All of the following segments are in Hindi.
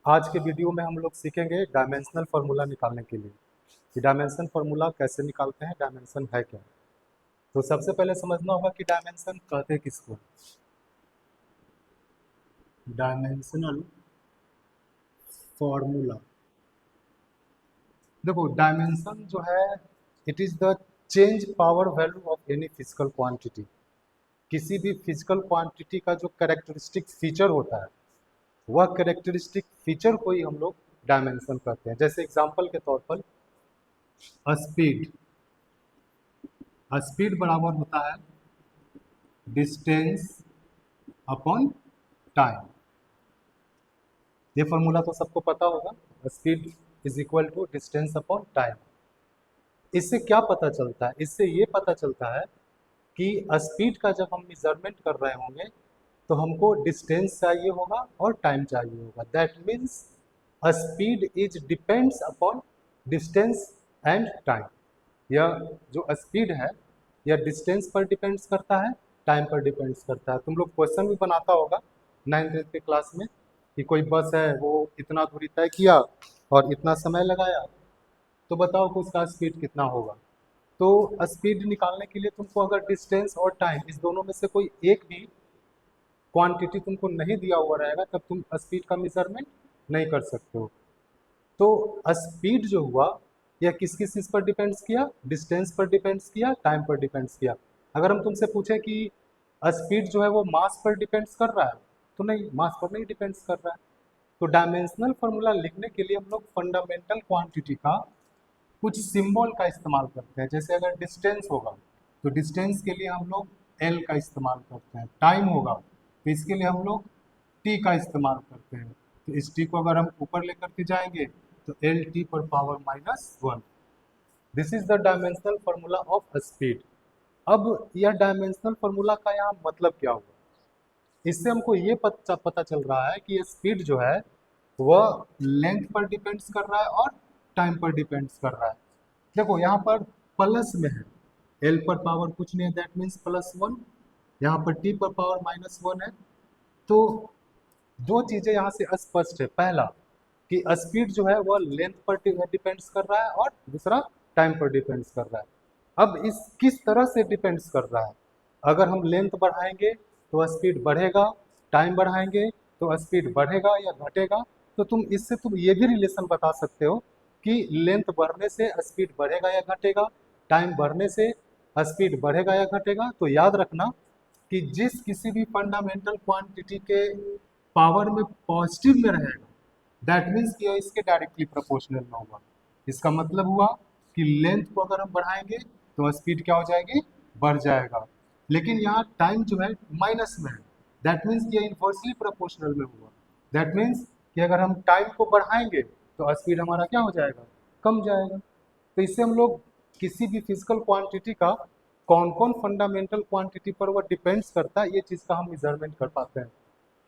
आज के वीडियो में हम लोग सीखेंगे डायमेंशनल फार्मूला निकालने के लिए कि डायमेंशन फार्मूला कैसे निकालते हैं, डायमेंशन है क्या। तो सबसे पहले समझना होगा कि डायमेंशन कहते किसको। डायमेंशनल फार्मूला, देखो डायमेंशन जो है it is the change power value of any physical quantity. किसी भी फिजिकल क्वांटिटी का जो कैरेक्टरिस्टिक फीचर होता है वह कैरेक्टरिस्टिक फीचर को ही हम लोग डायमेंशन कहते हैं। जैसे एग्जांपल के तौर पर स्पीड, स्पीड बराबर होता है डिस्टेंस अपॉन टाइम। ये फॉर्मूला तो सबको पता होगा, speed is equal to distance upon time. इससे क्या पता चलता है? इससे ये पता चलता है कि स्पीड का जब हम मेजरमेंट कर रहे होंगे तो हमको डिस्टेंस चाहिए होगा और टाइम चाहिए होगा। That means speed is depends upon distance and time. यह जो स्पीड है यह डिस्टेंस पर डिपेंड्स करता है, टाइम पर डिपेंड्स करता है। तुम लोग क्वेश्चन भी बनाता होगा 9th के क्लास में कि कोई बस है वो इतना दूरी तय किया और इतना समय लगाया, तो बताओ कि उसका स्पीड कितना होगा। तो स्पीड निकालने के लिए तुमको अगर डिस्टेंस और टाइम इस दोनों में से कोई एक भी क्वांटिटी तुमको नहीं दिया हुआ रहेगा तब तुम स्पीड का मेजरमेंट नहीं कर सकते हो। तो स्पीड जो हुआ यह किस किस चीज़ पर डिपेंड्स किया? डिस्टेंस पर डिपेंड्स किया, टाइम पर डिपेंड्स किया। अगर हम तुमसे पूछे कि स्पीड जो है वो मास पर डिपेंड्स कर रहा है, तो नहीं, मास पर नहीं डिपेंड्स कर रहा है। तो डायमेंशनल फार्मूला लिखने के लिए हम लोग फंडामेंटल क्वांटिटी का कुछ सिंबल का इस्तेमाल करते हैं। जैसे अगर डिस्टेंस होगा तो डिस्टेंस के लिए हम लोग एल का इस्तेमाल करते हैं, टाइम होगा तो इसके लिए हम लोग टी का इस्तेमाल करते हैं। तो इस टी को अगर हम ऊपर लेकर के जाएंगे तो एल टी पर power -1। This is the dimensional formula of speed. अब यह डायमेंशनल फार्मूला का यहाँ मतलब क्या हुआ? इससे हमको ये पता चल रहा है कि ये स्पीड जो है वह लेंथ पर डिपेंड्स कर रहा है और टाइम पर डिपेंड्स कर रहा है। देखो यहाँ पर प्लस में है, एल पर पावर कुछ नहीं है, दैट मीन्स +1। यहाँ पर टी पर पावर -1 है। तो दो चीजें यहाँ से स्पष्ट है। पहला कि स्पीड जो है वह लेंथ पर डिपेंड्स कर रहा है और दूसरा टाइम पर डिपेंड्स कर रहा है। अब इस किस तरह से डिपेंड्स कर रहा है? अगर हम लेंथ बढ़ाएंगे तो स्पीड बढ़ेगा, टाइम बढ़ाएंगे तो स्पीड बढ़ेगा या घटेगा। तो तुम ये भी रिलेशन बता सकते हो कि लेंथ बढ़ने से स्पीड बढ़ेगा या घटेगा, टाइम बढ़ने से स्पीड बढ़ेगा या घटेगा। तो याद रखना कि जिस किसी भी फंडामेंटल क्वांटिटी के पावर में पॉजिटिव में रहेगा दैट मीन्स कि यह इसके डायरेक्टली प्रोपोर्शनल में होगा। इसका मतलब हुआ कि लेंथ को अगर हम बढ़ाएंगे तो स्पीड क्या हो जाएगी? बढ़ जाएगा। लेकिन यहाँ टाइम जो है माइनस में है, दैट मीन्स कि यह इन्वर्सली प्रोपोर्शनल में होगा। दैट मीन्स कि अगर हम टाइम को बढ़ाएंगे तो स्पीड हमारा क्या हो जाएगा? कम जाएगा। तो इससे हम लोग किसी भी फिजिकल क्वांटिटी का कौन कौन फंडामेंटल क्वांटिटी पर वह डिपेंड्स करता है ये चीज़ का हम मेजरमेंट कर पाते हैं।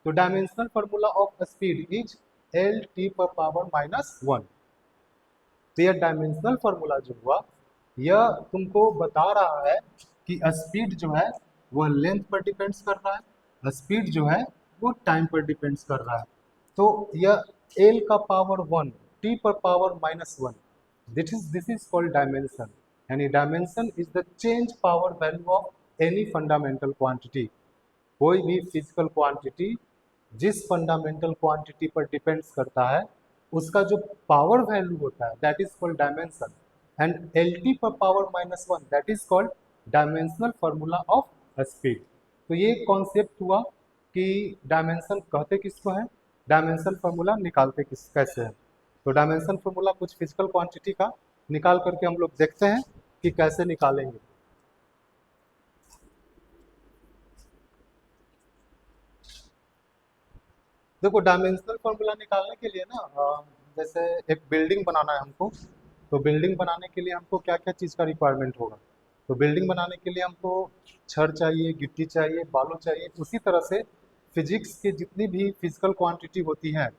तो dimensional formula of speed is L T पर पावर -1। तो यह डायमेंशनल फार्मूला जो हुआ यह तुमको बता रहा है कि स्पीड जो है वह लेंथ पर डिपेंड्स कर रहा है, स्पीड जो है वो टाइम पर डिपेंड्स कर रहा है। तो यह एल का पावर 1 टी पर power -1, this is called dimension. यानी dimension is the change power value of any fundamental quantity. कोई भी फिजिकल क्वांटिटी जिस फंडामेंटल क्वांटिटी पर डिपेंड्स करता है उसका जो पावर वैल्यू होता है that is called dimension. And L T पर power -1 that is called dimensional formula of speed. तो ये कॉन्सेप्ट हुआ कि डायमेंशन कहते किसको है, डायमेंशन फार्मूला निकालते कैसे है। तो डायमेंशन फार्मूला कुछ फिजिकल क्वांटिटी का निकाल करके हम लोग देखते हैं कि कैसे निकालेंगे। देखो डायमेंशनल फार्मूला निकालने के लिए ना जैसे एक बिल्डिंग बनाना है हमको, तो बिल्डिंग बनाने के लिए हमको क्या क्या चीज़ का रिक्वायरमेंट होगा। तो बिल्डिंग बनाने के लिए हमको छड़ चाहिए, गिट्टी चाहिए, बालू चाहिए। उसी तरह से फिजिक्स की जितनी भी फिजिकल क्वांटिटी होती है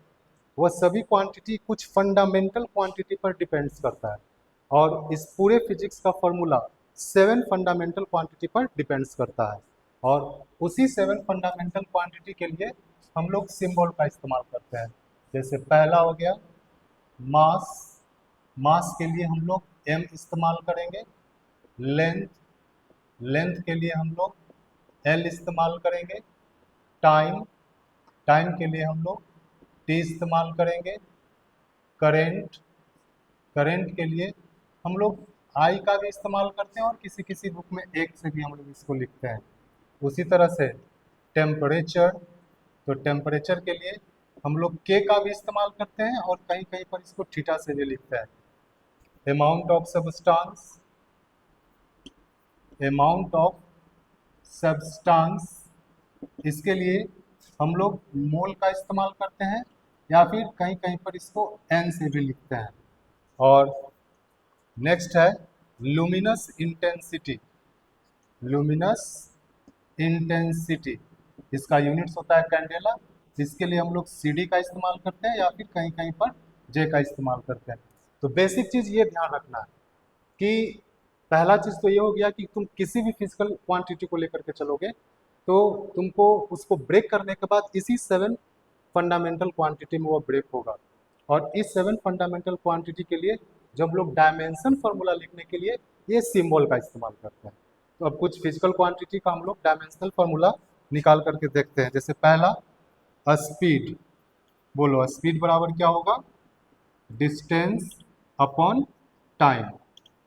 वह सभी क्वांटिटी कुछ फंडामेंटल क्वांटिटी पर डिपेंड्स करता है। और इस पूरे फिजिक्स का फॉर्मूला 7 फंडामेंटल क्वांटिटी पर डिपेंड्स करता है। और उसी 7 फंडामेंटल क्वांटिटी के लिए हम लोग सिंबल का इस्तेमाल करते हैं। जैसे पहला हो गया मास, मास के लिए हम लोग m इस्तेमाल करेंगे। लेंथ, लेंथ के लिए हम लोग l इस्तेमाल करेंगे। टाइम, टाइम के लिए हम लोग t इस्तेमाल करेंगे। करेंट, करंट के लिए हम लोग आई का भी इस्तेमाल करते हैं और किसी किसी बुक में एक से भी हम लोग इसको लिखते हैं। उसी तरह से टेम्परेचर, तो टेम्परेचर के लिए हम लोग के का भी इस्तेमाल करते हैं और कहीं कहीं पर इसको थीटा से भी लिखते हैं। Amount of substance, amount of substance, इसके लिए हम लोग मोल का इस्तेमाल करते हैं या फिर कहीं कहीं पर इसको एन से भी लिखते हैं। और नेक्स्ट है लुमिनस इंटेंसिटी, लुमिनस इंटेंसिटी, इसका यूनिट्स होता है कैंडेला। इसके लिए हम लोग सीडी का इस्तेमाल करते हैं या फिर कहीं कहीं पर जे का इस्तेमाल करते हैं। तो बेसिक चीज़ ये ध्यान रखना है कि पहला चीज़ तो ये हो गया कि तुम किसी भी फिजिकल क्वांटिटी को लेकर के चलोगे तो तुमको उसको ब्रेक करने के बाद इसी 7 फंडामेंटल क्वांटिटी में वो ब्रेक होगा। और इस 7 फंडामेंटल क्वांटिटी के लिए जब लोग डायमेंशन फार्मूला लिखने के लिए ये सिंबल का इस्तेमाल करते हैं। तो अब कुछ फिजिकल क्वांटिटी का हम लोग डायमेंशनल फार्मूला निकाल करके देखते हैं। जैसे पहला स्पीड, बोलो स्पीड बराबर क्या होगा, डिस्टेंस अपॉन टाइम।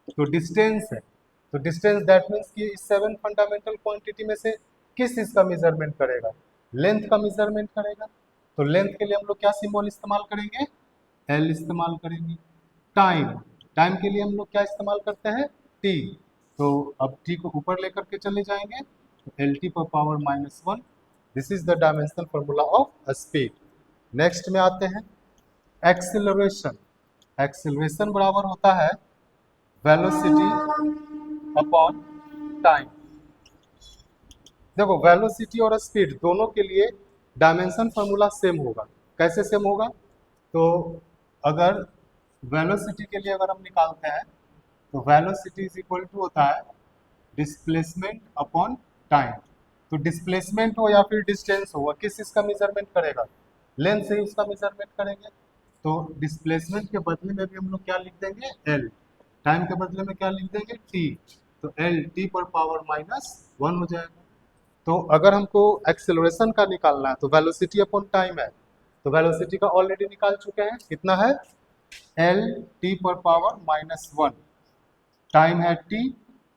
तो डिस्टेंस है, तो डिस्टेंस दैट मीन्स कि इस 7 फंडामेंटल क्वांटिटी में से किस चीज का मेजरमेंट करेगा, लेंथ का मेजरमेंट करेगा। तो लेंथ के लिए हम लोग क्या सिंबल इस्तेमाल करेंगे, एल इस्तेमाल करेंगे। टाइम, टाइम के लिए हम लोग क्या इस्तेमाल करते हैं, टी। तो अब टी को ऊपर लेकर के चले जाएंगे तो एल टी पर power -1, this is the dimensional formula of speed. Next में आते हैं एक्सेलरेशन, एक्सेलरेशन बराबर होता है वेलोसिटी अपॉन टाइम। देखो वेलोसिटी और स्पीड दोनों के लिए डायमेंशन फार्मूला सेम होगा। कैसे सेम होगा, तो अगर वेलोसिटी के लिए अगर हम निकालते हैं तो वेलोसिटी इज इक्वल टू होता है डिस्प्लेसमेंट अपॉन टाइम। तो डिस्प्लेसमेंट हो या फिर डिस्टेंस हो, किस चीज का मेजरमेंट करेगा, लेंथ से ही उसका मेजरमेंट करेंगे। तो डिस्प्लेसमेंट के बदले में भी हम लोग क्या लिख देंगे, एल। टाइम के बदले में क्या लिख देंगे, टी। तो एल टी पर पावर -1 हो जाएगा। तो अगर हमको एक्सेलरेशन का निकालना है तो वेलोसिटी अपॉन टाइम है, तो वेलोसिटी का ऑलरेडी निकाल चुके हैं, कितना है, एल टी पर पावर -1, टाइम है टी,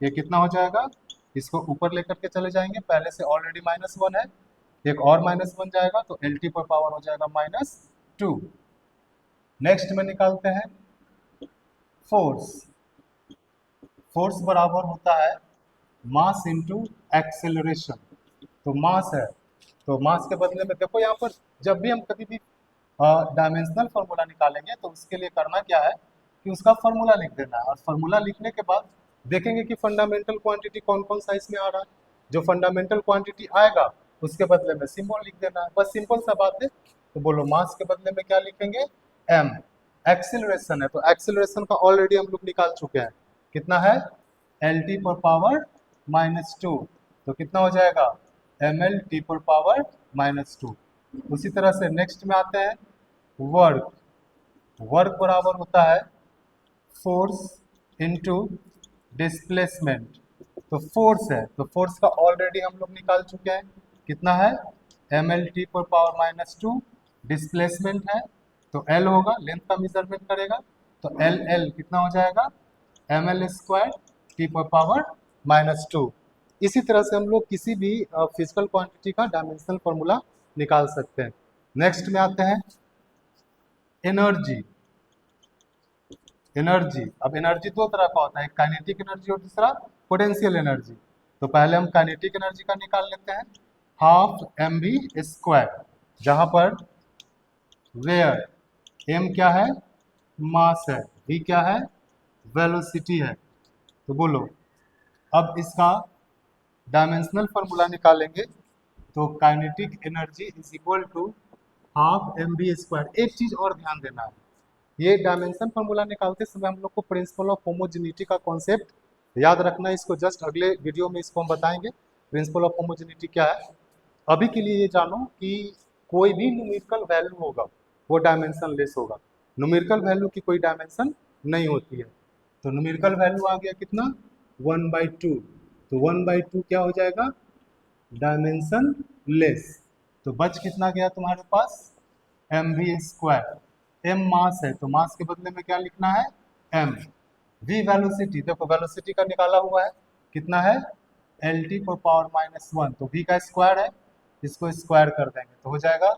ये कितना हो जाएगा, इसको ऊपर लेकर के चले जाएंगे, पहले से ऑलरेडी -1 है, एक और -1 जाएगा तो एल टी पर पावर हो जाएगा -2। नेक्स्ट में निकालते हैं फोर्स, फोर्स बराबर होता है मास इंटू एक्सेलरेशन। तो मास है, तो मास के बदले में देखो यहाँ पर जब भी हम कभी भी डायमेंशनल फार्मूला निकालेंगे तो उसके लिए करना क्या है कि उसका फार्मूला लिख देना है, और फार्मूला लिखने के बाद देखेंगे कि फंडामेंटल क्वांटिटी कौन कौन सा इसमें आ रहा है। जो फंडामेंटल क्वांटिटी आएगा उसके बदले में सिंबल लिख देना है, बस सिंपल सा बात है। तो बोलो मास के बदले में क्या लिखेंगे, एम। एक्सेलरेशन है तो एक्सेलरेशन का ऑलरेडी हम लोग निकाल चुके हैं, कितना है, एल टी पर पावर -2, तो कितना हो जाएगा, एम एल टी पर पावर -2। उसी तरह से नेक्स्ट में आते हैं वर्क, वर्क बराबर होता है फोर्स इनटू डिस्प्लेसमेंट। तो फोर्स है तो फोर्स का ऑलरेडी हम लोग निकाल चुके हैं, कितना है, एम एल टी पर पावर -2। डिस्प्लेसमेंट है तो एल होगा, लेंथ का मेजरमेंट करेगा, तो एल एल कितना हो जाएगा, एम एल स्क्वायर टी पर पावर -2। इसी तरह से हम लोग किसी भी फिजिकल क्वांटिटी का डायमेंशनल फॉर्मूला निकाल सकते हैं। नेक्स्ट में आते हैं एनर्जी, एनर्जी। अब एनर्जी दो तरह का होता है, एक काइनेटिक एनर्जी और दूसरा पोटेंशियल एनर्जी। तो पहले हम काइनेटिक एनर्जी का निकाल लेते हैं, हाफ एम वी स्क्वायर, जहां पर वेयर एम क्या है, मास है, वी क्या है, वेलोसिटी है। तो बोलो अब इसका डायमेंशनल फार्मूला निकालेंगे तो kinetic energy is equal to half M V square. एक चीज और ध्यान देना है, ये डायमेंशन फार्मूला निकालते समय हम लोग को प्रिंसिपल ऑफ होमोजेनिटी का कॉन्सेप्ट याद रखना है। इसको जस्ट अगले वीडियो में इसको हम बताएंगे प्रिंसिपल ऑफ होमोजेनिटी क्या है। अभी के लिए ये जानो कि कोई भी न्यूमेरिकल वैल्यू होगा वो डायमेंशन लेस होगा। न्यूमेरिकल वैल्यू की कोई डायमेंशन नहीं होती है। तो न्यूमेरिकल वैल्यू आ गया कितना 1/2। तो 1/2 क्या हो जाएगा डायमेंशन लेस। तो बच कितना गया तुम्हारे पास mv²। m मास है तो मास के बदले में क्या लिखना है m। v वेलोसिटी, देखो वेलोसिटी का निकाला हुआ है कितना है LT⁻⁻1। तो v का स्क्वायर है, इसको स्क्वायर कर देंगे तो हो जाएगा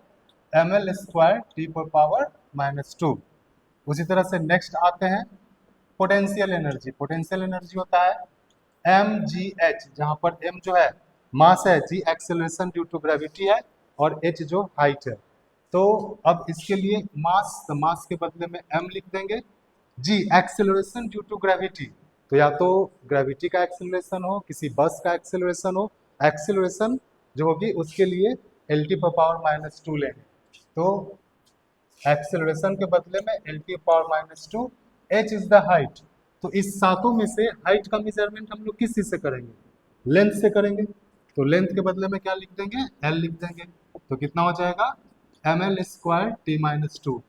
ml²T⁻⁻2। उसी तरह से नेक्स्ट आते हैं पोटेंशियल एनर्जी। पोटेंशियल एनर्जी होता है mgh, जहां पर m जो है मास है, g acceleration due to gravity है और h जो हाइट है। तो अब इसके लिए मास, तो मास के बदले में m लिख देंगे। g acceleration due to gravity, तो या तो ग्रेविटी का एक्सेलरेशन हो, किसी बस का एक्सेलरेशन हो, एक्सेलरेशन जो होगी उसके लिए LT⁻⁻2 लेंगे। तो एक्सेलरेशन के बदले में LT⁻⁻2, h is the height. तो इस सातों में से हाइट का मेजरमेंट हम लोग किस चीज से करेंगे लेंथ से करेंगे। तो लेंथ के बदले में क्या लिख देंगे l लिख देंगे। तो कितना हो जाएगा ml²T⁻2।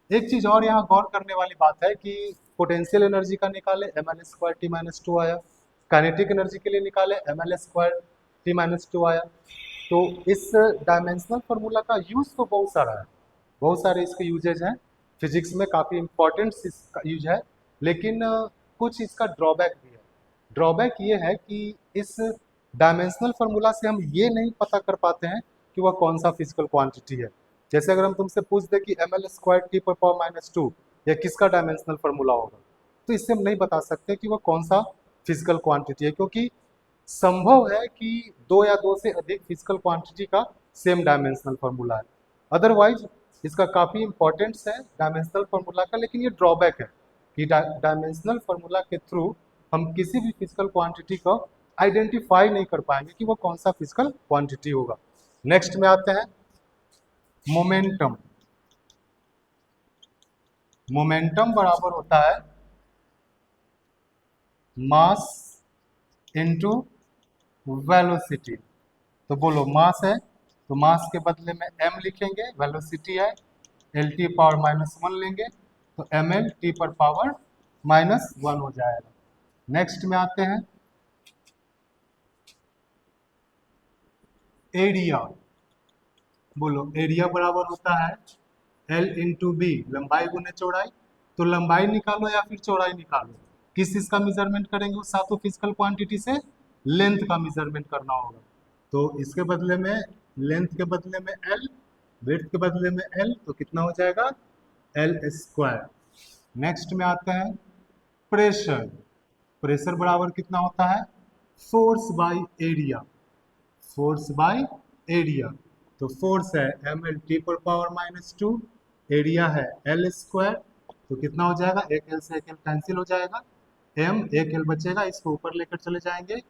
एक चीज और यहाँ गौर करने वाली बात है कि पोटेंशियल एनर्जी का निकाले ml²T⁻2 आया, काइनेटिक एनर्जी के लिए निकाले ml²T⁻2 आया। तो इस डायमेंशनल फार्मूला का यूज तो बहुत सारा है, बहुत सारे इसके यूजेज हैं, फिजिक्स में काफ़ी इंपॉर्टेंट इसका यूज है, लेकिन कुछ इसका ड्रॉबैक भी है। ड्रॉबैक ये है कि इस डायमेंशनल फार्मूला से हम ये नहीं पता कर पाते हैं कि वह कौन सा फिजिकल क्वांटिटी है। जैसे अगर हम तुमसे पूछ दें कि ml²T⁻⁻2 या किसका डायमेंशनल फार्मूला होगा, तो इससे हम नहीं बता सकते कि वह कौन सा फिजिकल क्वांटिटी है, क्योंकि संभव है कि दो या दो से अधिक फिजिकल क्वांटिटी का सेम डायमेंशनल फार्मूला है। अदरवाइज इसका काफ़ी इंपॉर्टेंस है डायमेंशनल फार्मूला का, लेकिन ये ड्रॉबैक है कि डायमेंशनल फार्मूला के थ्रू हम किसी भी फिजिकल क्वांटिटी को आइडेंटिफाई नहीं कर पाएंगे कि वो कौन सा फिजिकल क्वांटिटी होगा। नेक्स्ट में आते हैं मोमेंटम। मोमेंटम बराबर होता है मास इनटू वेलोसिटी। तो बोलो मास है तो मास के बदले में m लिखेंगे, वेलोसिटी है LT⁻⁻1 लेंगे तो mL/T⁻⁻1 हो जाएगा। नेक्स्ट में आते हैं एरिया। बोलो एरिया बराबर होता है L/B, लंबाई गुने चौड़ाई। तो लंबाई निकालो या फिर चौड़ाई निकालो, किस चीज का मेजरमेंट करेंगे उस सातों फिजिकल क्वांटिटी से लेंथ का मेजरमेंट करना होगा। तो इसके बदले में लेंथ के बदले में L, विड्थ के बदले में L, तो कितना हो जाएगा L²। नेक्स्ट में आते हैं प्रेशर। प्रेशर बराबर कितना होता है force by area. Force by area, तो फोर्स है mL/T⁻⁻2, एरिया है L²। तो कितना हो जाएगा एक L से एक L कैंसिल हो जाएगा, m एक L बचेगा, इसको ऊपर लेकर चले जाएंगे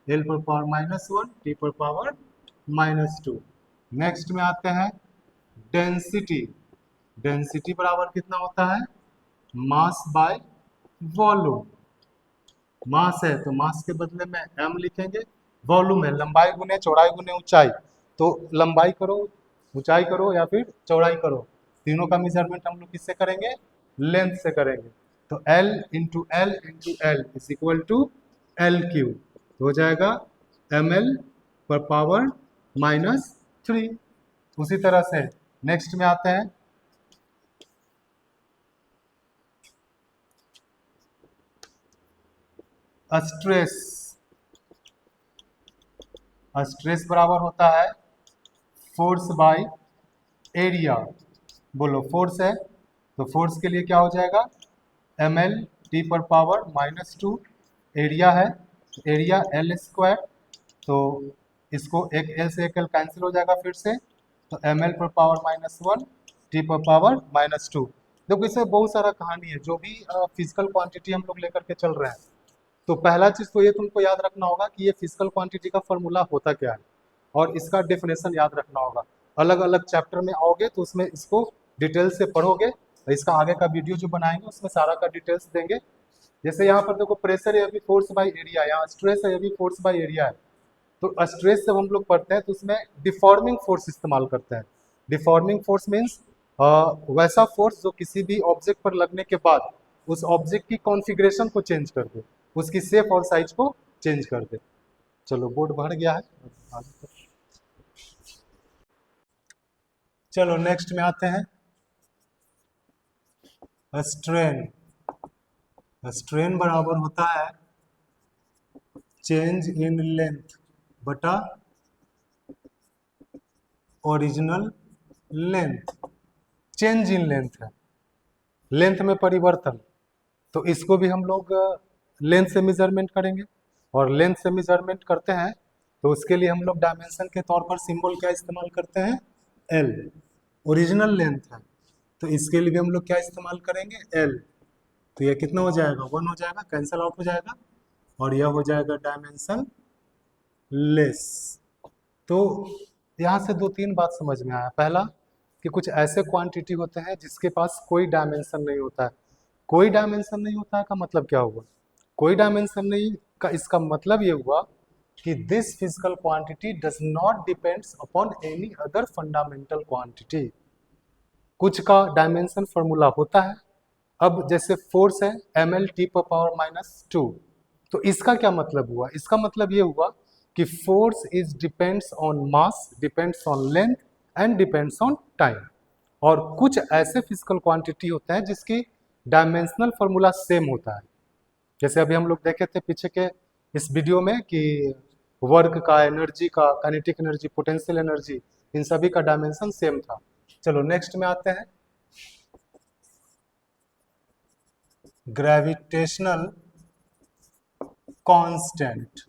L⁻⁻1 T⁻⁻2। नेक्स्ट में आते हैं डेंसिटी। डेंसिटी बराबर कितना होता है मास बाय वॉल्यूम। मास है तो मास के बदले में m लिखेंगे, वॉल्यूम है लंबाई गुने चौड़ाई गुने ऊंचाई। तो लंबाई करो, ऊंचाई करो या फिर चौड़ाई करो, तीनों का मेजरमेंट हम लोग किससे करेंगे लेंथ से करेंगे। तो L into L into L is equal to L3, तो हो जाएगा mL/⁻⁻3। उसी तरह से नेक्स्ट में आते हैं स्ट्रेस। स्ट्रेस बराबर होता है फोर्स बाय एरिया। बोलो फोर्स है तो फोर्स के लिए क्या हो जाएगा mL/T⁻⁻2, एरिया है तो एरिया L²। तो इसको एक L से एक L कैंसिल हो जाएगा फिर से, तो mL/⁻⁻1 T⁻⁻2। देखो इसमें बहुत सारा कहानी है, जो भी फिजिकल क्वांटिटी हम लोग लेकर के चल रहे हैं। तो पहला चीज तो ये तुमको याद रखना होगा कि ये फिजिकल क्वांटिटी का फॉर्मूला होता क्या है और इसका डेफिनेशन याद रखना होगा। अलग अलग चैप्टर में आओगे तो उसमें इसको डिटेल से पढ़ोगे, इसका आगे का वीडियो जो बनाएंगे उसमें सारा का डिटेल्स देंगे। जैसे यहाँ पर देखो प्रेशर है अभी फोर्स बाय एरिया, यहाँ स्ट्रेस है अभी फोर्स बाय एरिया है। तो स्ट्रेस जब हम लोग पढ़ते हैं तो उसमें डिफॉर्मिंग फोर्स इस्तेमाल करते हैं। डिफॉर्मिंग फोर्स मीन्स वैसा फोर्स जो किसी भी ऑब्जेक्ट पर लगने के बाद उस ऑब्जेक्ट की कॉन्फ़िगरेशन को चेंज कर दे, उसकी शेप और साइज को चेंज कर दे। चलो बोर्ड भर गया है, चलो नेक्स्ट में आते हैं स्ट्रेन। स्ट्रेन बराबर होता है चेंज इन लेंथ बटा original length. Change in length है, लेंथ में परिवर्तन, तो इसको भी हम लोग लेंथ से मेजरमेंट करेंगे, और लेंथ से मेजरमेंट करते हैं तो उसके लिए हम लोग डायमेंशन के तौर पर सिंबल क्या इस्तेमाल करते हैं, एल। ओरिजिनल लेंथ है तो इसके लिए भी हम लोग क्या इस्तेमाल करेंगे, एल। तो यह कितना हो जाएगा, 1 हो जाएगा, कैंसल आउट हो जाएगा, और यह हो जाएगा डायमेंशन लेस। तो यहाँ से 2-3 बात समझ में आया। पहला कि कुछ ऐसे क्वांटिटी होते हैं जिसके पास कोई डायमेंशन नहीं होता है। कोई डायमेंशन नहीं होता है का मतलब क्या हुआ, कोई डायमेंशन नहीं का इसका मतलब ये हुआ कि this physical quantity does not depends upon any other fundamental quantity. कुछ का डायमेंशन फॉर्मूला होता है। अब जैसे फोर्स है ml/T⁻², तो इसका क्या मतलब हुआ, इसका मतलब ये हुआ कि force is depends on mass, depends on length and depends on time. और कुछ ऐसे फिजिकल क्वांटिटी होते हैं जिसकी डायमेंशनल फॉर्मूला सेम होता है। जैसे अभी हम लोग देखे थे पीछे के इस वीडियो में कि वर्क का, एनर्जी का, काइनेटिक एनर्जी, पोटेंशियल एनर्जी, इन सभी का डायमेंशन सेम था। चलो नेक्स्ट में आते हैं ग्रेविटेशनल कांस्टेंट।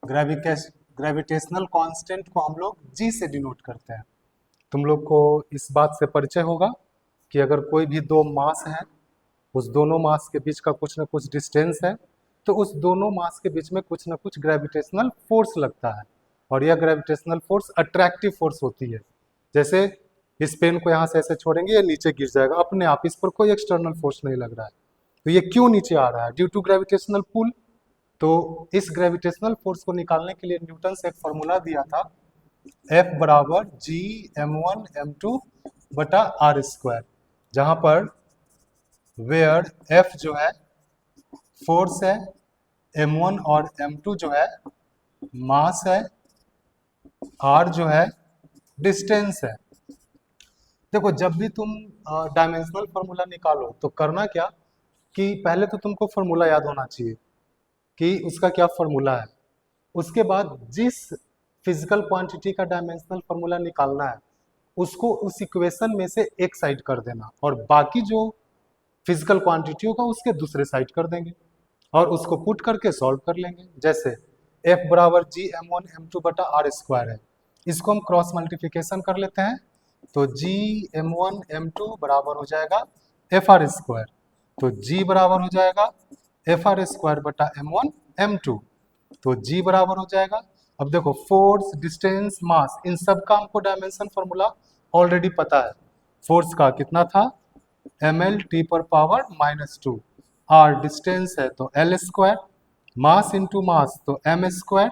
ग्रेविटेशनल कांस्टेंट को हम लोग जी से डिनोट करते हैं। तुम लोग को इस बात से परिचय होगा कि अगर कोई भी दो मास है, उस दोनों मास के बीच का कुछ न कुछ डिस्टेंस है, तो उस दोनों मास के बीच में कुछ न कुछ ग्रेविटेशनल फोर्स लगता है, और यह ग्रेविटेशनल फोर्स अट्रैक्टिव फोर्स होती है। जैसे इस पेन को यहाँ से ऐसे छोड़ेंगे, ये नीचे गिर जाएगा अपने आप, इस पर कोई एक्सटर्नल फोर्स नहीं लग रहा है। तो ये क्यों नीचे आ रहा है, ड्यू टू ग्रेविटेशनल पुल। तो इस ग्रेविटेशनल फोर्स को निकालने के लिए न्यूटन से एक फॉर्मूला दिया था, F बराबर G_m1m2/r², जहां पर वेयर F जो है फोर्स है, m1 और m2 जो है मास है, r जो है डिस्टेंस है। देखो जब भी तुम डायमेंशनल फॉर्मूला निकालो तो करना क्या कि पहले तो तुमको फॉर्मूला याद होना चाहिए कि उसका क्या फॉर्मूला है। उसके बाद जिस फिजिकल क्वांटिटी का डायमेंशनल फॉर्मूला निकालना है उसको उस इक्वेशन में से एक साइड कर देना, और बाकी जो फिजिकल क्वांटिटी होगा उसके दूसरे साइड कर देंगे और उसको पुट करके सॉल्व कर लेंगे। जैसे F बराबर G_m1m2/r² है, इसको हम क्रॉस मल्टीप्लिकेशन कर लेते हैं, तो G_m1m2 बराबर हो जाएगा FR², तो G बराबर हो जाएगा FR²/m1m2, तो G बराबर हो जाएगा। अब देखो फोर्स, डिस्टेंस, मास, इन सब का हमको डायमेंशन फॉर्मूला ऑलरेडी पता है। फोर्स का कितना था, ml/T⁻², r डिस्टेंस है तो l², मास इंटू मास तो m²,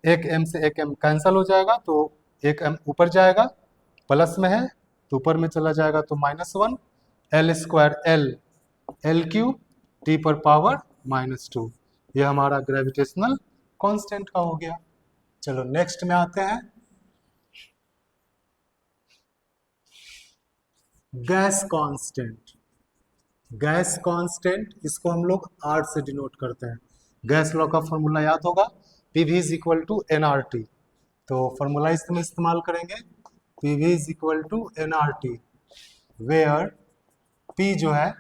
एक m से एक m कैंसिल हो जाएगा तो एक m ऊपर जाएगा, प्लस में है तो ऊपर में चला जाएगा तो -1, l²l l³ T⁻²-2, यह हमारा ग्रेविटेशनल कांस्टेंट का हो गया। चलो नेक्स्ट में आते हैं गैस कांस्टेंट। गैस कांस्टेंट, इसको हम लोग R से डिनोट करते हैं। गैस लॉ का फॉर्मूला याद होगा, PV = nRT, तो फॉर्मूला इसमें इस्तेमाल करेंगे, PV = nRT, वेयर P जो है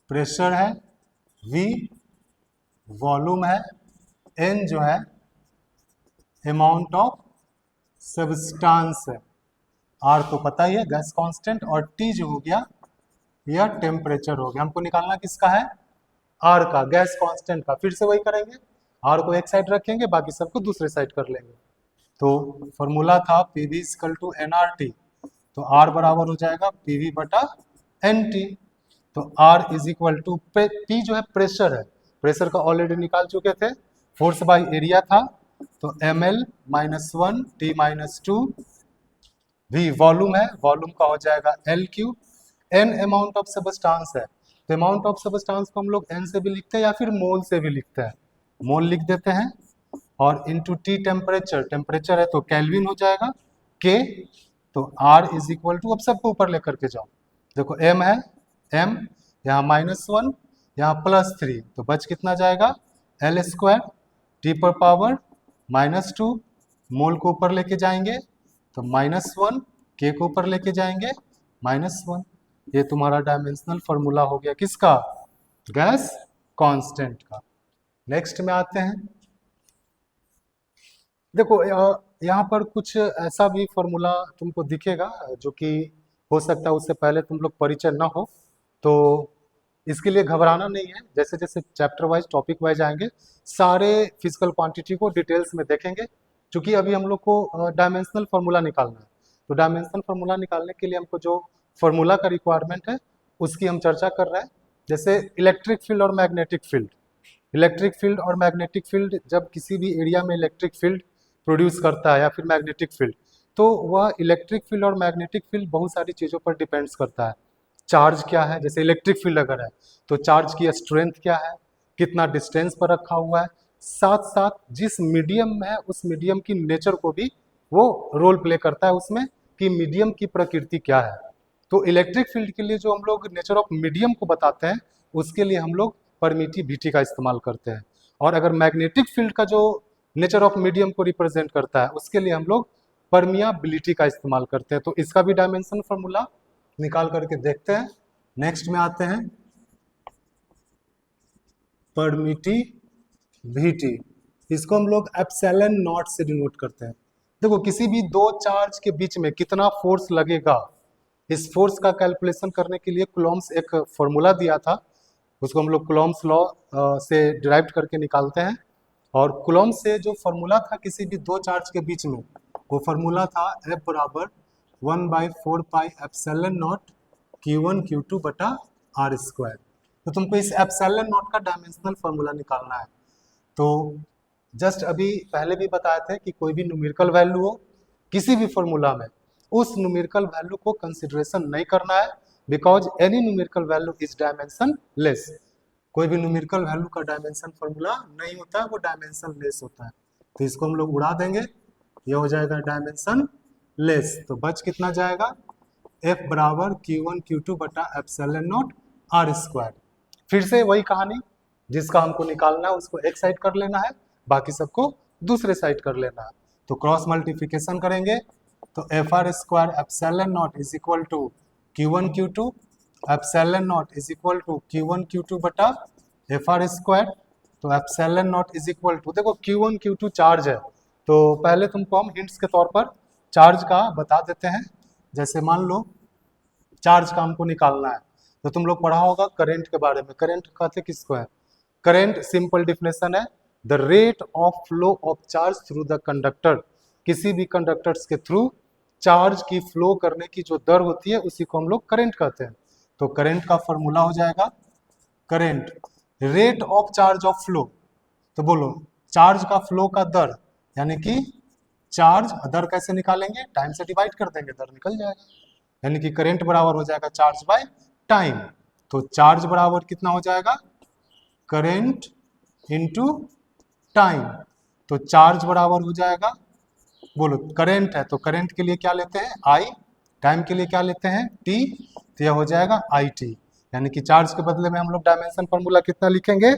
प्रेशर है, V वॉल्यूम है, N जो है अमाउंट ऑफ सब्सटेंस है, R तो पता ही है गैस कांस्टेंट, और T जो हो गया यह टेम्परेचर हो गया। हमको निकालना किसका है, R का, गैस कांस्टेंट का। फिर से वही करेंगे, R को एक साइड रखेंगे, बाकी सबको दूसरे साइड कर लेंगे। तो फॉर्मूला था PV = nRT, तो R बराबर हो जाएगा PV/NT, तो R = P जो है प्रेशर है, प्रेशर का ऑलरेडी निकाल चुके थे, फोर्स बाय एरिया था, तो ml-1 T-2 V वॉल्यूम है, वॉल्यूम का हो जाएगा L Q. N amount of substance है, तो अमाउंट ऑफ सबस्टांस को हम लोग N से भी लिखते हैं या फिर मोल से भी लिखते हैं, मोल लिख देते हैं। और इंटू T टेम्परेचर, टेम्परेचर है तो केल्विन हो जाएगा K। तो R इज इक्वल टू, अब सबको ऊपर लेकर के जाओ, देखो M है, M यहाँ -1 यहाँ +3, तो बच कितना जाएगा L स्क्वायर T पर पावर -2, मोल को ऊपर लेके जाएंगे तो -1, K को ऊपर लेके जाएंगे -1। ये तुम्हारा डायमेंशनल फॉर्मूला हो गया किसका, गैस कांस्टेंट का। नेक्स्ट में आते हैं, देखो यहाँ पर कुछ ऐसा भी फॉर्मूला तुमको दिखेगा जो कि हो सकता है उससे पहले तुम लोग परिचय ना हो, तो इसके लिए घबराना नहीं है। जैसे जैसे चैप्टर वाइज टॉपिक वाइज आएंगे सारे फिजिकल क्वांटिटी को डिटेल्स में देखेंगे, क्योंकि अभी हम लोग को डायमेंशनल फार्मूला निकालना है। तो डायमेंशनल फार्मूला निकालने के लिए हमको जो फार्मूला का रिक्वायरमेंट है उसकी हम चर्चा कर रहे हैं। जैसे इलेक्ट्रिक फील्ड और मैग्नेटिक फील्ड, इलेक्ट्रिक फील्ड और मैग्नेटिक फील्ड, जब किसी भी एरिया में इलेक्ट्रिक फील्ड प्रोड्यूस करता है या फिर मैग्नेटिक फील्ड, तो वह इलेक्ट्रिक फील्ड और मैग्नेटिक फील्ड बहुत सारी चीज़ों पर डिपेंड्स करता है। चार्ज क्या है, जैसे इलेक्ट्रिक फील्ड अगर है तो चार्ज की स्ट्रेंथ क्या है, कितना डिस्टेंस पर रखा हुआ है, साथ साथ जिस मीडियम में है उस मीडियम की नेचर को भी वो रोल प्ले करता है उसमें, कि मीडियम की प्रकृति क्या है। तो इलेक्ट्रिक फील्ड के लिए जो हम लोग नेचर ऑफ मीडियम को बताते हैं उसके लिए हम लोग परमिटिविटी का इस्तेमाल करते हैं। और अगर मैग्नेटिक फील्ड का जो नेचर ऑफ मीडियम को रिप्रेजेंट करता है उसके लिए हम लोग परमियाबिलिटी का इस्तेमाल करते हैं। तो इसका भी डायमेंशन फॉर्मूला निकाल करके देखते हैं। नेक्स्ट में आते हैं परमिटिविटी, इसको हम लोग एप्सिलॉन नॉट से डिनोट करते हैं। देखो किसी भी दो चार्ज के बीच में कितना फोर्स लगेगा, इस फोर्स का कैलकुलेशन करने के लिए कुलॉम्स एक फॉर्मूला दिया था, उसको हम लोग कुलॉम्स लॉ से डिराइव करके निकालते हैं। और कुलॉम्स से जो फॉर्मूला था किसी भी दो चार्ज के बीच में, वो फॉर्मूला था F बराबर 1/4 pi epsilon not Q1 Q2 बटा R स्क्वायर। तो तुमको इस एप्सिलॉन नॉट का डायमेंशनल फॉर्मूला निकालना है। तो जस्ट अभी पहले भी बताए थे कि कोई भी न्यूमेरिकल वैल्यू हो किसी भी फॉर्मूला में, उस न्यूमेरिकल वैल्यू को कंसिडरेशन नहीं करना है, because any numerical value is dimension less. कोई भी न्यूमेरिकल वैल्यू का डायमेंशन फॉर्मूला नहीं होता है, वो डायमेंशन लेस होता है। तो इसको हम लोग उड़ा देंगे, ये हो जाएगा डायमेंशन लेस। तो बच कितना जाएगा, F बराबर Q1 Q2 बटा एप्सिलॉन नॉट R स्क्वायर। फिर से वही कहानी, जिसका हमको निकालना है उसको एक साइड कर लेना है, बाकी सबको दूसरे साइड कर लेना है। तो क्रॉस मल्टीप्लिकेशन करेंगे तो FR square epsilon not is equal to Q1 Q2, epsilon not is equal to Q1 Q2 बटा FR स्क्वायर। तो epsilon not is equal to, देखो Q1 Q2 चार्ज है, तो पहले तुमको हम हिंट्स के तौर पर चार्ज का बता देते हैं। जैसे मान लो चार्ज का हमको निकालना है, तो तुम लोग पढ़ा होगा करंट के बारे में। करंट कहते किसको है, करंट सिंपल डिफिनेशन है the rate of flow of charge through the conductor. किसी भी कंडक्टर्स के थ्रू चार्ज की फ्लो करने की जो दर होती है उसी को हम लोग करंट कहते हैं। तो करंट का फॉर्मूला हो जाएगा current rate of charge of flow, तो बोलो चार्ज का फ्लो का दर, यानी कि चार्ज दर कैसे निकालेंगे, टाइम से डिवाइड कर देंगे, दर निकल जाएगा। यानी कि करंट बराबर हो जाएगा चार्ज बाय टाइम। तो चार्ज बराबर कितना हो जाएगा, करंट इनटू टाइम। तो चार्ज बराबर हो जाएगा, बोलो करंट है तो करंट के लिए क्या लेते हैं I, टाइम के लिए क्या लेते हैं T, तो यह हो जाएगा IT। यानी कि चार्ज के बदले में हम लोग डायमेंशन फॉर्मूला कितना लिखेंगे,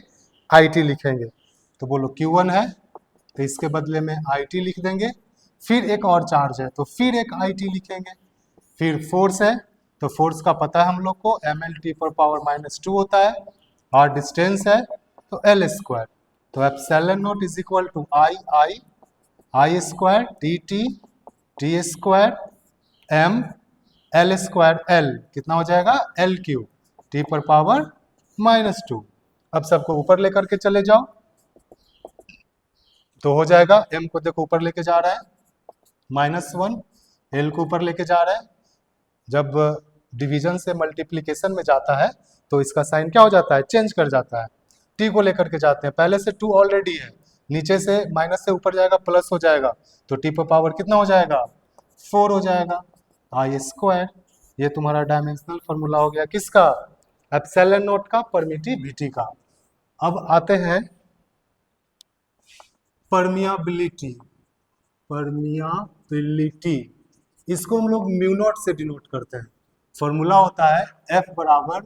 IT लिखेंगे। तो बोलो Q1 है तो इसके बदले में IT लिख देंगे, फिर एक और चार्ज है तो फिर एक IT लिखेंगे, फिर फोर्स है तो फोर्स का पता है हम लोग को mLT पर पावर -2 होता है, और डिस्टेंस है तो L स्क्वायर। तो epsilon not is equal to I square T square M L square L, कितना हो जाएगा L क्यू T पर पावर -2। अब सबको ऊपर लेकर के चले जाओ तो हो जाएगा, M को देखो ऊपर लेके जा रहा है -1, L को ऊपर लेके जा रहा है। जब डिवीजन से मल्टीप्लिकेशन में जाता है तो इसका साइन क्या हो जाता है, चेंज कर जाता है। T को लेकर के जाते हैं, पहले से 2 ऑलरेडी है, नीचे से माइनस से ऊपर जाएगा प्लस हो जाएगा, तो T पर पावर कितना हो जाएगा 4 हो जाएगा। आई स्क्वायर। ये तुम्हारा डायमेंशनल फॉर्मूला हो गया किसका? एप्सिलॉन नॉट का, परमिटिविटी का। अब आते हैं परमियाबिलिटी। परमियाबिलिटी इसको हम लोग म्यू नॉट से डिनोट करते हैं। फॉर्मूला होता है F बराबर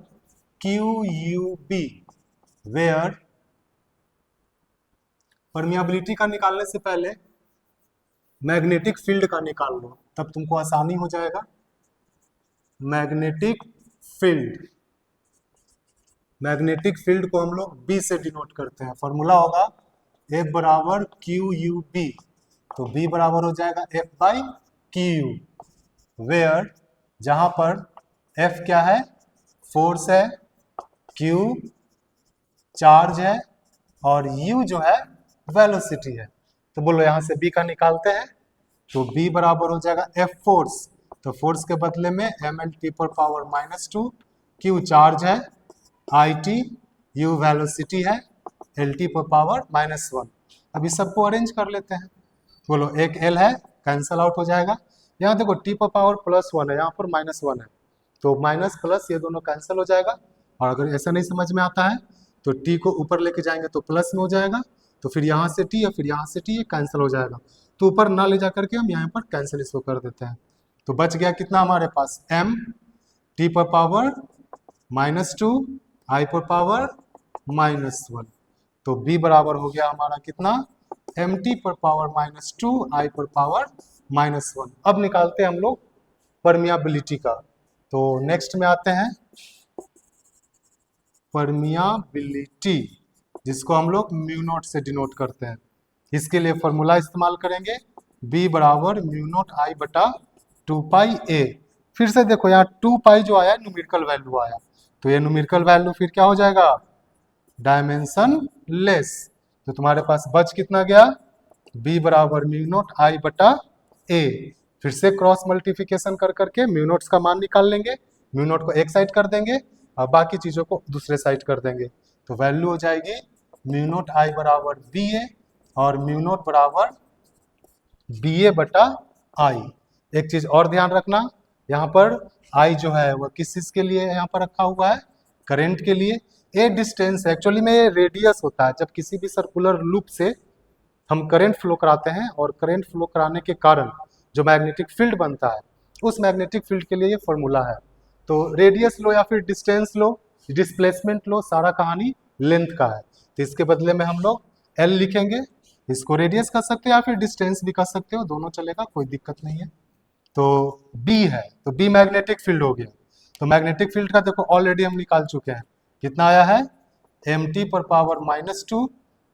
QUB, वेयर परमियाबिलिटी का निकालने से पहले मैग्नेटिक फील्ड का निकाल लो, तब तुमको आसानी हो जाएगा। मैग्नेटिक फील्ड, मैग्नेटिक फील्ड को हम लोग B से डिनोट करते हैं। फॉर्मूला होगा F बराबर QUB, तो B बराबर हो जाएगा F बाई Q, वेयर जहां पर F क्या है? फोर्स है, Q चार्ज है, और U जो है वेलोसिटी है। तो बोलो यहां से B का निकालते हैं, तो B बराबर हो जाएगा F फोर्स, तो फोर्स के बदले में mlt पर पावर -2, Q चार्ज है, it U वेलोसिटी है, lt पर पावर -1। अब इस सबको अरेंज कर लेते हैं। बोलो एक L है, कैंसल आउट हो जाएगा। यहाँ देखो t पर पावर +1 है, यहाँ पर -1 है, तो माइनस प्लस ये दोनों कैंसिल हो जाएगा। और अगर ऐसा नहीं समझ में आता है तो t को ऊपर लेके जाएंगे तो प्लस में हो जाएगा, तो फिर यहाँ से t या फिर यहाँ से t ये कैंसिल हो जाएगा। तो ऊपर ना ले जा करके हम यहाँ पर कैंसिल इसको कर देते हैं। तो बच गया कितना हमारे पास? m t पर पावर -2 i पर पावर -1, तो b बराबर हो गया हमारा कितना? mt पर पावर -2 i पर पावर -1। अब निकालते हैं हम लोग परमियाबिलिटी का। तो नेक्स्ट में आते हैं परमियाबिलिटी, जिसको हम लोग म्यू नॉट से डिनोट करते हैं। इसके लिए फॉर्मूला इस्तेमाल करेंगे B बराबर म्यू नॉट आई बटा 2πa। फिर से देखो यहाँ 2π जो आया न्यूमेरिकल वैल्यू आया, तो ये न्यूमेरिकल वैल्यू फिर क्या हो जाएगा? Dimension less. तो तुम्हारे पास बच कितना गया? B बराबर म्यू नॉट आई बटा a। फिर से क्रॉस मल्टीप्लिकेशन कर करके म्यू नॉट्स का मान निकाल लेंगे। म्यू नॉट को एक साइड कर देंगे और बाकी चीजों को दूसरे साइड कर देंगे, तो वैल्यू हो जाएगी म्यू नॉट आई बराबर BA और म्यू नॉट बराबर BA बटा आई। एक चीज और ध्यान रखना, यहाँ पर आई जो है वह किस चीज के लिए यहाँ पर रखा हुआ है? करंट के लिए। ए डिस्टेंस एक्चुअली में रेडियस होता है। जब किसी भी सर्कुलर लूप से हम करंट फ्लो कराते हैं और करंट फ्लो कराने के कारण जो मैग्नेटिक फील्ड बनता है, उस मैग्नेटिक फील्ड के लिए ये फॉर्मूला है। तो रेडियस लो या फिर डिस्टेंस लो, डिस्प्लेसमेंट लो, सारा कहानी लेंथ का है। तो इसके बदले में हम लोग L लिखेंगे, इसको रेडियस कर सकते हो या फिर डिस्टेंस भी कर सकते हो, दोनों चलेगा, कोई दिक्कत नहीं है। तो B है, तो B मैग्नेटिक फील्ड हो गया। तो मैग्नेटिक फील्ड का देखो ऑलरेडी हम निकाल चुके हैं, कितना आया है? mt पर पावर -2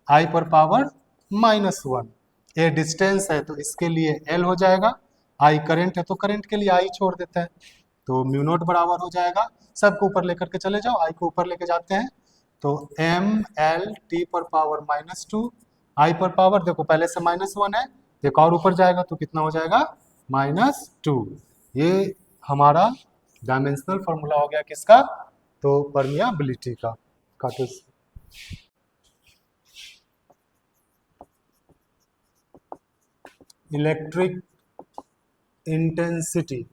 i पर पावर -1। ए डिस्टेंस है तो इसके लिए L हो जाएगा, I करंट है तो करंट के लिए I छोड़ देते हैं, तो म्यू नॉट बराबर हो जाएगा, सबको ऊपर लेकर के चले जाओ, I को ऊपर लेके जाते हैं, तो mlt पर पावर -2 I पर पावर देखो पहले से -1 है, एक और ऊपर जाएगा तो कितना हो जाएगा? -2। ये हमारा डायमेंशनल फॉर्मूला हो गया किसका? तो परमियाबिलिटी का। तो इलेक्ट्रिक इंटेंसिटी,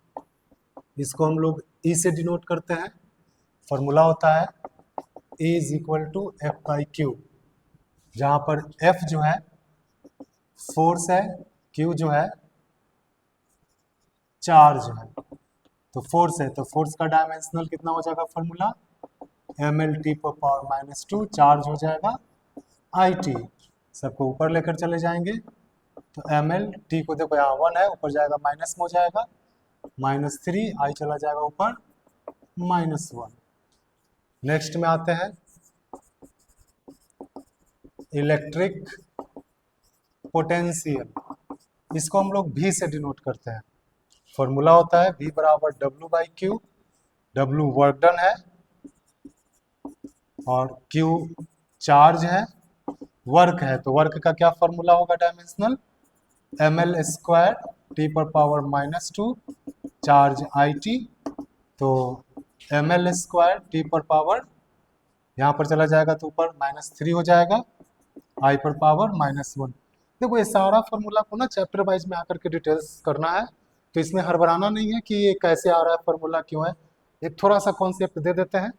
इसको हम लोग E से डिनोट करते हैं। फॉर्मूला होता है E = F/Q, जहां पर F जो है फोर्स है, Q जो है चार्ज है। तो फोर्स है तो फोर्स का डायमेंशनल कितना हो जाएगा? फॉर्मूला mlt पर पावर -2, चार्ज हो जाएगा it। सबको ऊपर लेकर चले जाएंगे, तो mlt को देखो यहाँ 1 है, ऊपर जाएगा माइनस में हो जाएगा -3, i चला जाएगा ऊपर -1। नेक्स्ट में आते हैं इलेक्ट्रिक पोटेंशियल, इसको हम लोग V से डिनोट करते हैं। फॉर्मूला होता है V बराबर W/Q, W वर्क डन है और Q चार्ज है, वर्क है तो वर्क का क्या फॉर्मूला होगा? डायमेंशनल ml² t पर पावर -2 चार्ज it, तो ml² t पर पावर यहाँ पर चला जाएगा तो ऊपर -3 हो जाएगा, i पर पावर -1। देखो ये सारा फॉर्मूला को ना चैप्टर वाइज में आकर के डिटेल्स करना है, तो इसमें हड़बड़ाना नहीं है कि ये कैसे आ रहा है, फॉर्मूला क्यों है। एक थोड़ा सा कॉन्सेप्ट दे देते हैं।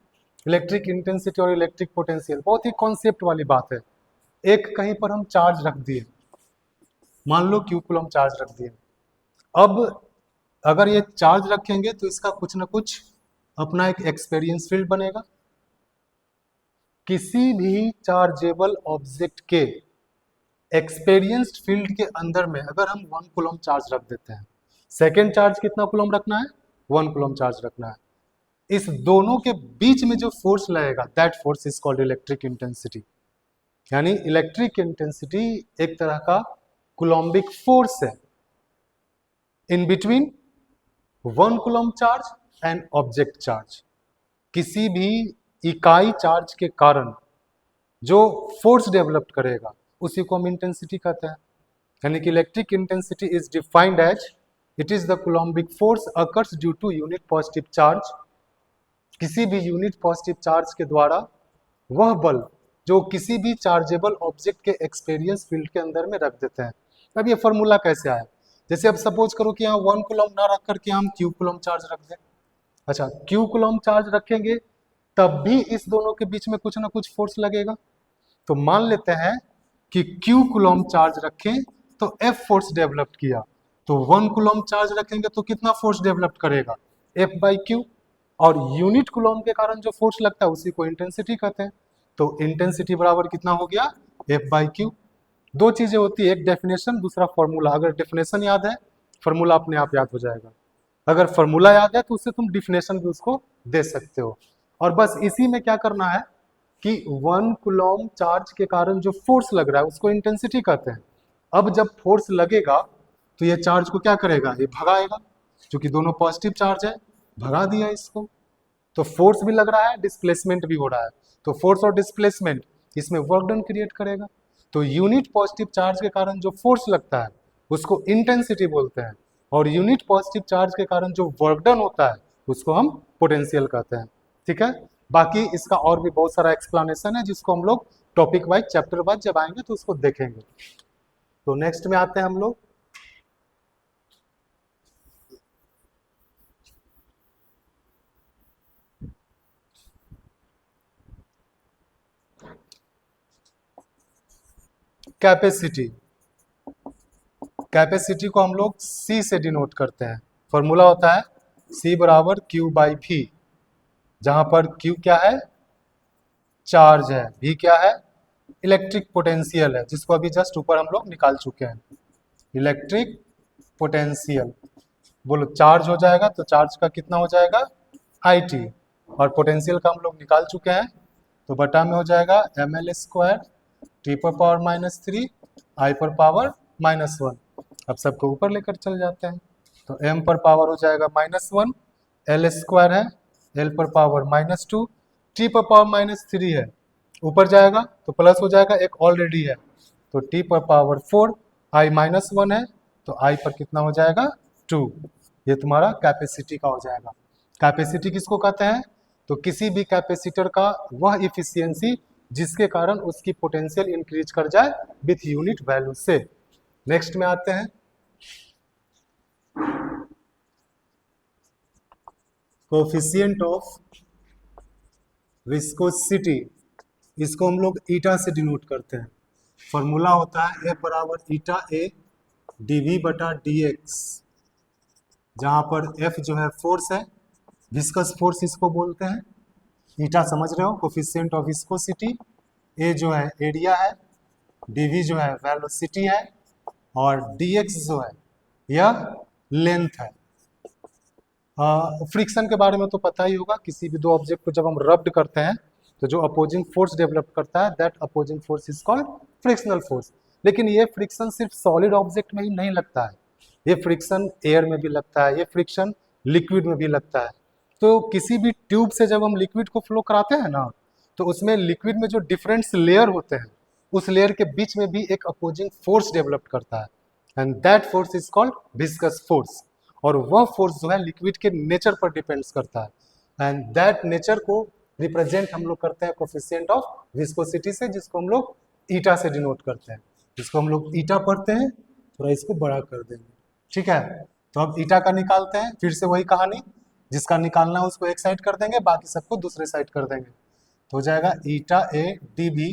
इलेक्ट्रिक इंटेंसिटी और इलेक्ट्रिक पोटेंशियल बहुत ही कॉन्सेप्ट वाली बात है। एक कहीं पर हम चार्ज रख दिए, मान लो क्यू कूलम चार्ज रख दिए। अब अगर ये चार्ज रखेंगे तो इसका कुछ ना कुछ अपना एक एक्सपीरियंस फील्ड बनेगा। किसी भी चार्जेबल ऑब्जेक्ट के एक्सपीरियंस्ड फील्ड के अंदर में अगर हम 1 कूलम चार्ज रख देते हैं, सेकेंड चार्ज कितना कूलम रखना है, 1 कूलम चार्ज रखना है, इस दोनों के बीच में जो फोर्स लगेगा that force is called electric intensity. यानी इलेक्ट्रिक इंटेंसिटी एक तरह का कूलम्बिक फोर्स है in between 1 coulomb charge and object charge. किसी भी इकाई चार्ज के कारण जो फोर्स डेवलप करेगा उसी को हम इंटेंसिटी कहते हैं। यानी कि electric intensity is defined as it is the coulombic force occurs due to unit positive charge. किसी भी यूनिट पॉजिटिव चार्ज के द्वारा वह बल जो किसी भी चार्जेबल ऑब्जेक्ट के एक्सपीरियंस फील्ड के अंदर में रख देते हैं। अब ये फॉर्मूला कैसे आया, जैसे अब सपोज करो कि यहाँ 1 कूलम ना रख करके हम क्यू कूलम चार्ज रख दें। अच्छा, क्यू कूलम चार्ज रखेंगे तब भी इस दोनों के बीच में कुछ ना कुछ फोर्स लगेगा। तो मान लेते हैं कि क्यू कूलम चार्ज रखें तो एफ फोर्स डेवलप किया, तो 1 कूलम चार्ज रखेंगे तो कितना फोर्स डेवलप करेगा, एफ बाई क्यू। और यूनिट कूलम के कारण जो फोर्स लगता है उसी को इंटेंसिटी कहते हैं। तो इंटेंसिटी बराबर कितना हो गया, एफ बाई क्यू। दो चीजें होती है, एक डेफिनेशन दूसरा फॉर्मूला। अगर डेफिनेशन याद है फॉर्मूला अपने आप याद हो जाएगा, अगर फॉर्मूला याद है तो उससे तुम डिफिनेशन भी उसको दे सकते हो। और बस इसी में क्या करना है कि 1 कूलम चार्ज के कारण जो फोर्स लग रहा है उसको इंटेंसिटी कहते हैं। अब जब फोर्स लगेगा तो ये चार्ज को क्या करेगा, ये भगाएगा, क्योंकि दोनों पॉजिटिव चार्ज है, भगा दिया इसको। तो फोर्स भी लग रहा है, डिस्प्लेसमेंट भी हो रहा है, तो फोर्स और डिस्प्लेसमेंट इसमें वर्क डन क्रिएट करेगा। तो यूनिट पॉजिटिव चार्ज के कारण जो फोर्स लगता है उसको इंटेंसिटी बोलते हैं, और यूनिट पॉजिटिव चार्ज के कारण जो वर्क डन होता है उसको हम पोटेंशियल कहते हैं। ठीक है, बाकी इसका और भी बहुत सारा एक्सप्लेनेशन है जिसको हम लोग टॉपिक वाइज चैप्टर वाइज जब आएंगे तो उसको देखेंगे। तो नेक्स्ट में आते हैं हम लोग कैपेसिटी। कैपेसिटी को हम लोग C से डिनोट करते हैं। फॉर्मूला होता है C बराबर Q बाई V, जहां पर Q क्या है, चार्ज है, V क्या है, इलेक्ट्रिक पोटेंशियल है, जिसको अभी जस्ट ऊपर हम लोग निकाल चुके हैं। इलेक्ट्रिक पोटेंशियल, बोलो चार्ज हो जाएगा तो चार्ज का कितना हो जाएगा IT, और पोटेंशियल का हम लोग निकाल चुके हैं, तो बटा में हो जाएगा ml स्क्वायर T पर पावर -3 I पर पावर -1। अब सबको ऊपर लेकर चल जाते हैं, तो m पर पावर हो जाएगा -1, L स्क्वायर है, L पर पावर -2, T पर पावर -3 है, ऊपर जाएगा तो प्लस हो जाएगा, एक ऑलरेडी है, तो T पर पावर 4, I -1 है, तो I पर कितना हो जाएगा 2। ये तुम्हारा कैपेसिटी का हो जाएगा। कैपेसिटी किसको कहते हैं, तो किसी भी कैपेसिटर का वह इफिशियंसी जिसके कारण उसकी पोटेंशियल इंक्रीज कर जाए विथ यूनिट वैल्यू से। नेक्स्ट में आते हैं कोफिशिएंट ऑफ विस्कोसिटी, इसको हम लोग ईटा से डिनोट करते हैं। फॉर्मूला होता है F बराबर ईटा ए dV बटा dx, जहां पर F जो है फोर्स है, विस्कस फोर्स इसको बोलते हैं, ईटा समझ रहे हो कोफिशिएंट ऑफ विस्कोसिटी, ए जो है एरिया है, dV जो है वेलोसिटी है, और dx जो है यह लेंथ है। फ्रिक्शन के बारे में तो पता ही होगा, किसी भी दो ऑब्जेक्ट को जब हम रब्ड करते हैं तो जो अपोजिंग फोर्स डेवलप करता है that opposing force is called frictional force. लेकिन ये फ्रिक्शन सिर्फ सॉलिड ऑब्जेक्ट में ही नहीं लगता है, ये फ्रिक्शन एयर में भी लगता है, ये फ्रिक्शन लिक्विड में भी लगता है। तो किसी भी ट्यूब से जब हम लिक्विड को फ्लो कराते हैं ना, तो उसमें लिक्विड में जो डिफरेंट लेयर होते हैं उस लेयर के बीच में भी एक अपोजिंग फोर्स डेवलप करता है, and that force is called viscous force. और वह फोर्स जो है लिक्विड के नेचर पर डिपेंड्स करता है, एंड दैट नेचर को रिप्रेजेंट हम लोग करते हैं कोफिशिएंट ऑफ विस्कोसिटी से, जिसको हम लोग ईटा से डिनोट करते हैं। जिसको हम लोग ईटा पढ़ते हैं, थोड़ा इसको बड़ा कर देंगे, ठीक है। तो अब ईटा का निकालते हैं, फिर से वही कहानी, जिसका निकालना है उसको एक साइड कर देंगे, बाकी सबको दूसरे साइड कर देंगे। तो हो जाएगा eta A D B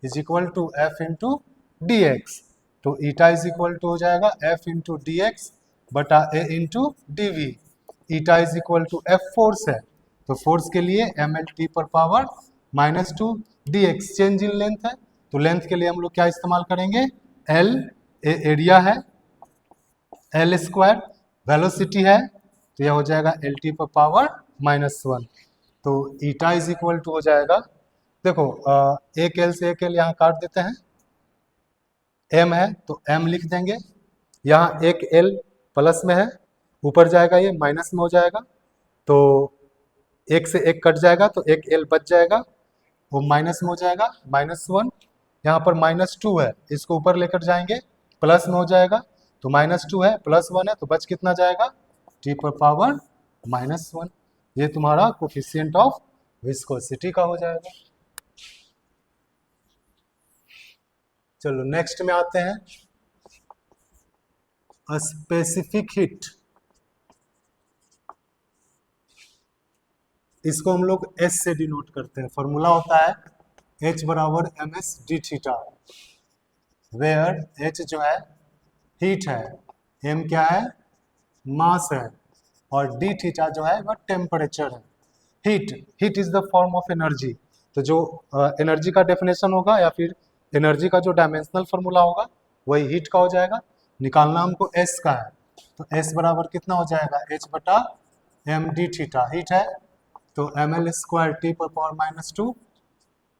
is equal to F into D X. तो ईटा इज इक्वल टू हो जाएगा एफ इंटू डी एक्स बटा A into D V. Eta is equal to F force है, तो फोर्स के लिए एम एल टी पर power -2 D X, change in length है, तो लेंथ के लिए हम लोग क्या इस्तेमाल करेंगे, एल, एरिया है, एल स्क्वायर वेलोसिटी है, तो यह हो जाएगा एल टी पर पावर -1। तो ईटा इज इक्वल टू हो जाएगा, देखो एक एल से एक एल यहाँ काट देते हैं, एम है तो एम लिख देंगे, यहाँ एक एल प्लस में है, ऊपर जाएगा ये माइनस में हो जाएगा, तो एक से एक कट जाएगा तो एक एल बच जाएगा, वो माइनस में हो जाएगा -1। यहाँ पर -2 है, इसको ऊपर लेकर जाएंगे प्लस में हो जाएगा, तो -2 है +1 है, तो बच कितना जाएगा, टी पर पावर -1। ये तुम्हारा कोफिशिएंट ऑफ विस्कोसिटी का हो जाएगा। चलो नेक्स्ट में आते हैं, स्पेसिफिक हीट। इसको हम लोग एस से डिनोट करते हैं, फॉर्मूला होता है H बराबर ms d theta, where H जो है हीट है, m क्या है, मास है, और d थीटा जो है वह टेम्परेचर है। Heat is the form of energy, तो जो एनर्जी का डेफिनेशन होगा या फिर एनर्जी का जो डायमेंशनल फॉर्मूला होगा वही हीट का हो जाएगा। निकालना हमको S का है, तो S बराबर कितना हो जाएगा, H बटा एम डी थीटा, हीट है तो एम एल स्क्वायर टी पर पावर -2,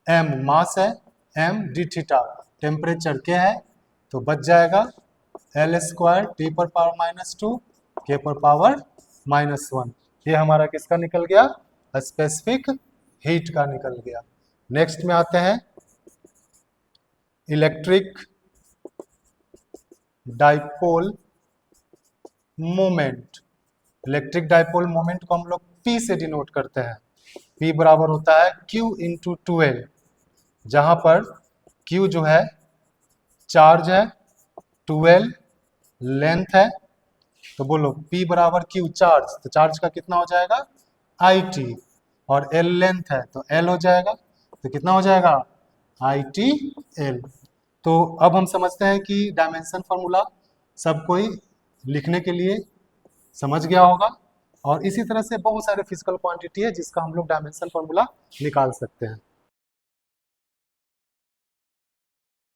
m मास है, m डी थीटा टेम्परेचर के है, तो बच जाएगा एल स्क्वायर टी पर पावर -2 के पर पावर -1। ये हमारा किसका निकल गया, स्पेसिफिक हीट का निकल गया। नेक्स्ट में आते हैं electric dipole moment. Electric dipole moment को हम लोग P से डिनोट करते हैं। P बराबर होता है Q इंटू 2L, जहां पर Q जो है चार्ज है, 2L लेंथ है, तो बोलो P बराबर Q चार्ज, तो चार्ज का कितना हो जाएगा IT, और L लेंथ है तो L हो जाएगा, तो कितना हो जाएगा ITL। तो अब हम समझते हैं कि डायमेंशन फार्मूला सब कोई लिखने के लिए समझ गया होगा, और इसी तरह से बहुत सारे फिजिकल क्वांटिटी है जिसका हम लोग डायमेंशन फार्मूला निकाल सकते हैं।